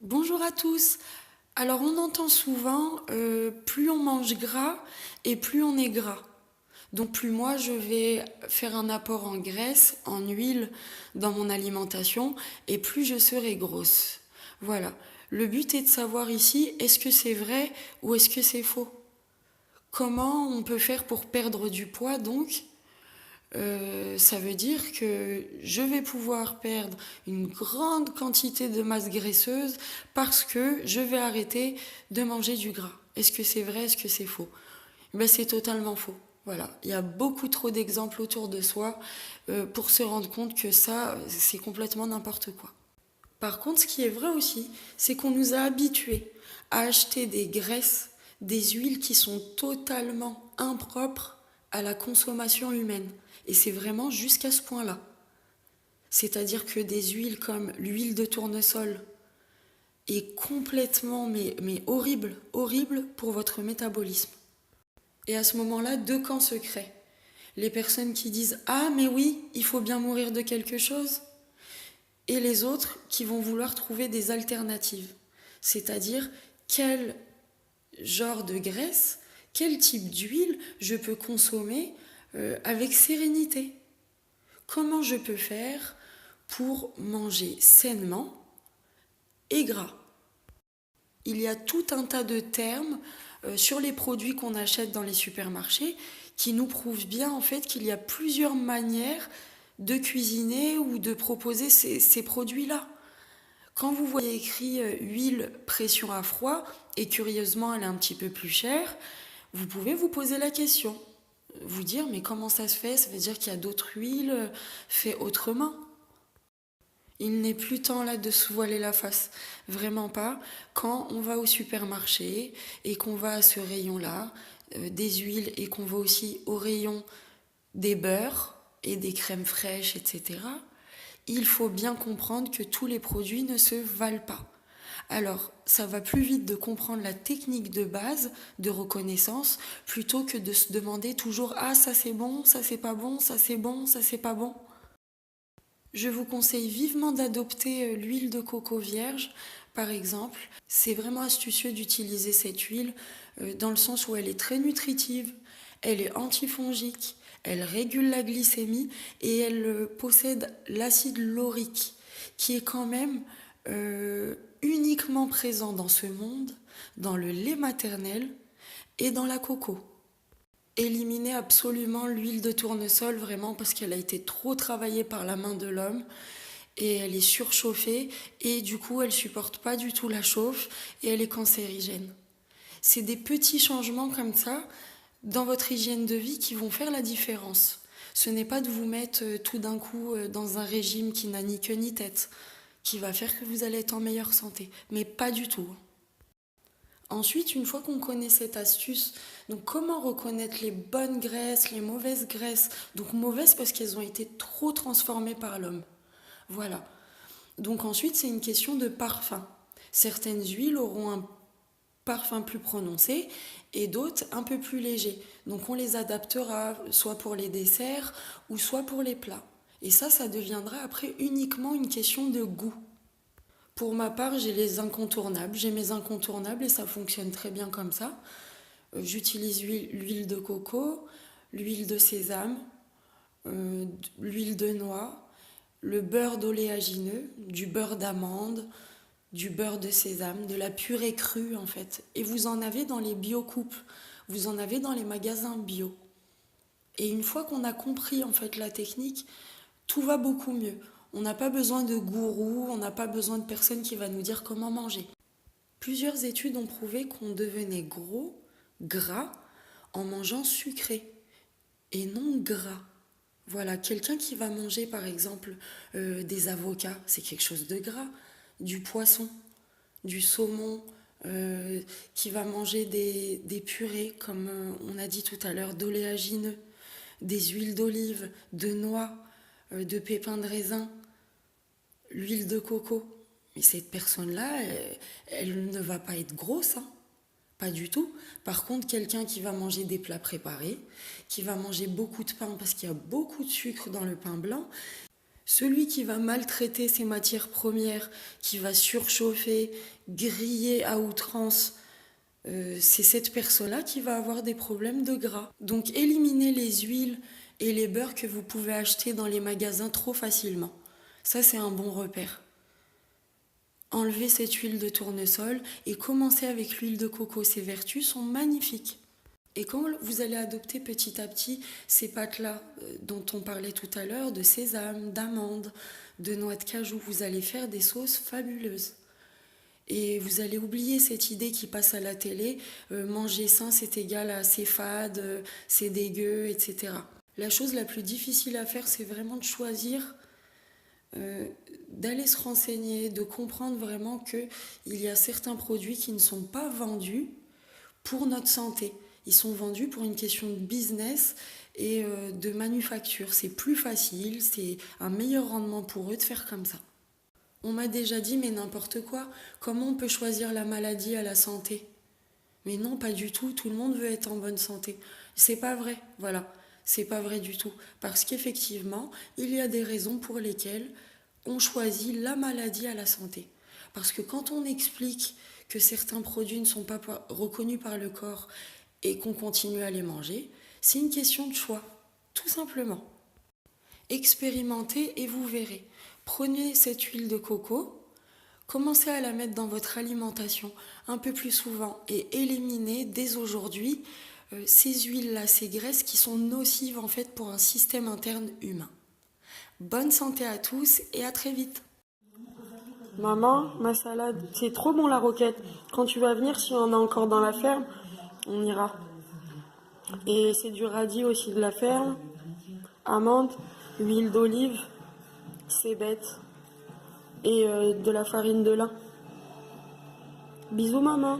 Bonjour à tous. Alors on entend souvent plus on mange gras et plus on est gras. Donc plus moi je vais faire un apport en graisse, en huile dans mon alimentation et plus je serai grosse. Voilà. Le but est de savoir ici est-ce que c'est vrai ou est-ce que c'est faux. Comment on peut faire pour perdre du poids donc ça veut dire que je vais pouvoir perdre une grande quantité de masse graisseuse parce que je vais arrêter de manger du gras. Est-ce que c'est vrai? Est-ce que c'est faux? Ben, c'est totalement faux. Voilà, il y a beaucoup trop d'exemples autour de soi pour se rendre compte que ça, c'est complètement n'importe quoi. Par contre, ce qui est vrai aussi, c'est qu'on nous a habitués à acheter des graisses, des huiles qui sont totalement impropres à la consommation humaine. Et c'est vraiment jusqu'à ce point-là. C'est-à-dire que des huiles comme l'huile de tournesol est complètement, mais horrible, horrible pour votre métabolisme. Et à ce moment-là, deux camps se créent. Les personnes qui disent ah mais oui, il faut bien mourir de quelque chose, et les autres qui vont vouloir trouver des alternatives. C'est-à-dire quel genre de graisse, quel type d'huile je peux consommer avec sérénité. Comment je peux faire pour manger sainement et gras. Il y a tout un tas de termes sur les produits qu'on achète dans les supermarchés qui nous prouvent bien en fait qu'il y a plusieurs manières de cuisiner ou de proposer ces produits-là. Quand vous voyez écrit huile pression à froid, et curieusement elle est un petit peu plus chère, vous pouvez vous poser la question. Vous dire mais comment ça se fait? Ça veut dire qu'il y a d'autres huiles faites autrement. Il n'est plus temps là de se voiler la face, vraiment pas. Quand on va au supermarché et qu'on va à ce rayon-là, des huiles et qu'on va aussi au rayon des beurres et des crèmes fraîches, etc., il faut bien comprendre que tous les produits ne se valent pas. Alors, ça va plus vite de comprendre la technique de base de reconnaissance plutôt que de se demander toujours ah ça c'est bon, ça c'est pas bon, ça c'est bon, ça c'est pas bon. Je vous conseille vivement d'adopter l'huile de coco vierge, par exemple. C'est vraiment astucieux d'utiliser cette huile dans le sens où elle est très nutritive, elle est antifongique, elle régule la glycémie et elle possède l'acide laurique qui est quand même uniquement présent dans ce monde, dans le lait maternel et dans la coco. Éliminer absolument l'huile de tournesol vraiment parce qu'elle a été trop travaillée par la main de l'homme et elle est surchauffée et du coup elle supporte pas du tout la chauffe et elle est cancérigène. C'est des petits changements comme ça dans votre hygiène de vie qui vont faire la différence. Ce n'est pas de vous mettre tout d'un coup dans un régime qui n'a ni queue ni tête, qui va faire que vous allez être en meilleure santé, mais pas du tout. Ensuite, une fois qu'on connaît cette astuce, donc comment reconnaître les bonnes graisses, les mauvaises graisses, donc mauvaises parce qu'elles ont été trop transformées par l'homme. Voilà. Donc ensuite, c'est une question de parfum. Certaines huiles auront un parfum plus prononcé et d'autres un peu plus léger. Donc on les adaptera soit pour les desserts ou soit pour les plats. Et ça deviendra après uniquement une question de goût. Pour ma part, j'ai les incontournables. J'ai mes incontournables et ça fonctionne très bien comme ça. J'utilise l'huile de coco, l'huile de sésame, l'huile de noix, le beurre d'oléagineux, du beurre d'amande, du beurre de sésame, de la purée crue en fait. Et vous en avez dans les biocoupes, vous en avez dans les magasins bio. Et une fois qu'on a compris en fait la technique, tout va beaucoup mieux. On n'a pas besoin de gourou, on n'a pas besoin de personne qui va nous dire comment manger. Plusieurs études ont prouvé qu'on devenait gros, gras, en mangeant sucré et non gras. Voilà, quelqu'un qui va manger par exemple des avocats, c'est quelque chose de gras, du poisson, du saumon, qui va manger des purées, comme on a dit tout à l'heure, d'oléagineux, des huiles d'olive, de noix, de pépins de raisin, l'huile de coco. Mais cette personne-là, elle ne va pas être grosse, hein. Pas du tout. Par contre, quelqu'un qui va manger des plats préparés, qui va manger beaucoup de pain parce qu'il y a beaucoup de sucre dans le pain blanc, Celui qui va maltraiter ses matières premières, qui va surchauffer, griller à outrance, c'est cette personne-là qui va avoir des problèmes de gras. Donc éliminez les huiles et les beurres que vous pouvez acheter dans les magasins trop facilement. Ça, c'est un bon repère. Enlevez cette huile de tournesol et commencez avec l'huile de coco. Ses vertus sont magnifiques. Et quand vous allez adopter petit à petit ces pâtes-là dont on parlait tout à l'heure, de sésame, d'amande, de noix de cajou, vous allez faire des sauces fabuleuses. Et vous allez oublier cette idée qui passe à la télé, manger sain c'est égal à c'est fade, c'est dégueu, etc. La chose la plus difficile à faire, c'est vraiment de choisir, d'aller se renseigner, de comprendre vraiment qu'il y a certains produits qui ne sont pas vendus pour notre santé. Ils sont vendus pour une question de business et de manufacture. C'est plus facile, c'est un meilleur rendement pour eux de faire comme ça. On m'a déjà dit, mais n'importe quoi, comment on peut choisir la maladie à la santé? Mais non, pas du tout, tout le monde veut être en bonne santé. C'est pas vrai, voilà, c'est pas vrai du tout. Parce qu'effectivement, il y a des raisons pour lesquelles on choisit la maladie à la santé. Parce que quand on explique que certains produits ne sont pas reconnus par le corps et qu'on continue à les manger, c'est une question de choix, tout simplement. Expérimentez et vous verrez. Prenez cette huile de coco, commencez à la mettre dans votre alimentation un peu plus souvent et éliminez dès aujourd'hui ces huiles-là, ces graisses qui sont nocives en fait pour un système interne humain. Bonne santé à tous et à très vite. Maman, ma salade, c'est trop bon la roquette. Quand tu vas venir, si on en a encore dans la ferme, on ira. Et c'est du radis aussi de la ferme, amande, huile d'olive, c'est bête, et de la farine de lin. Bisous maman.